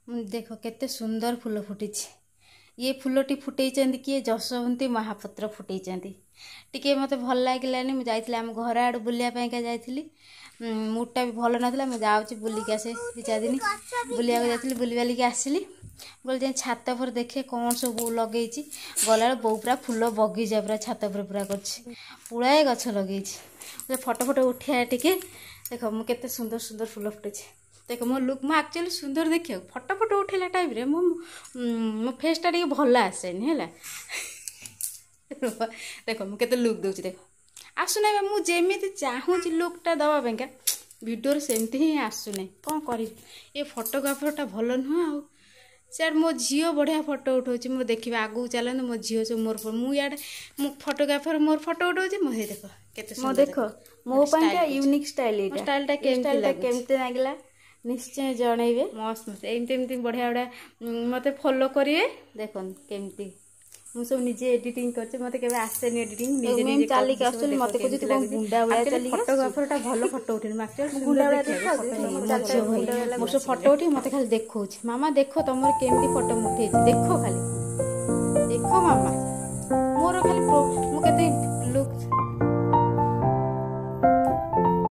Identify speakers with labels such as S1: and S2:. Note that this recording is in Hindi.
S1: देख केते सुंदर फूल फुटी। ये फूलटी फुटे किए जशवंती महापात्र फुटे टी मत भल लगे मुझे आम घर आड़ बुलापाई जाइली मुडटा भी भल ना मुझे जाऊँगी बुलिक आसे 2-4 दिन बुलिया जाइली बुली बालिक आसली बोल जाए छात पर देखे कौन सब लगे गला बो पूरा फूल बगीचा पूरा छात पर पूरा पुड़ाए गछ लगे फटो फटो उठिया टिके देख मुझे सुंदर सुंदर फूल फुटे देख मो लुक मो एक्चुअली सुंदर देखिए फटो फटो उठेला टाइम रे मो फेसटा टे भल आसेनि है देख मुझे लुक दूसरी देख आसुना मुझे चाहूँगी लुकटा दवापाइका भिडियो सेमती ही आसुना कौन कर ये फोटोग्राफरटा भल नुह आ सियाड़ मो झील बढ़िया फोटो उठाऊँ मो देखिए आगू चलते मो झील सब मोर मुझे फोटोग्राफर मोर फोटो उठाऊँ मो देख के देख मो यूनिक स्टाइल स्टाइलटा केमती लगे निश्चय जनइबे मस्त मस्त एमती बढ़िया बढ़िया मत फॉलो करेंगे देख केमती मुझे निजे एडिटिंग करछे मते केबे आसेनी एडिटिंग निजे निजे चाली के आसुनी मते को जति गुंडा वाला चाली फोटोग्राफरटा भलो फोटो उठिन माक्चुअल गुंडा वाला देखो मोर फोटो उठी मते खाली देखौछ मामा देखो तमर केमती फोटो उठेछि देखो खाली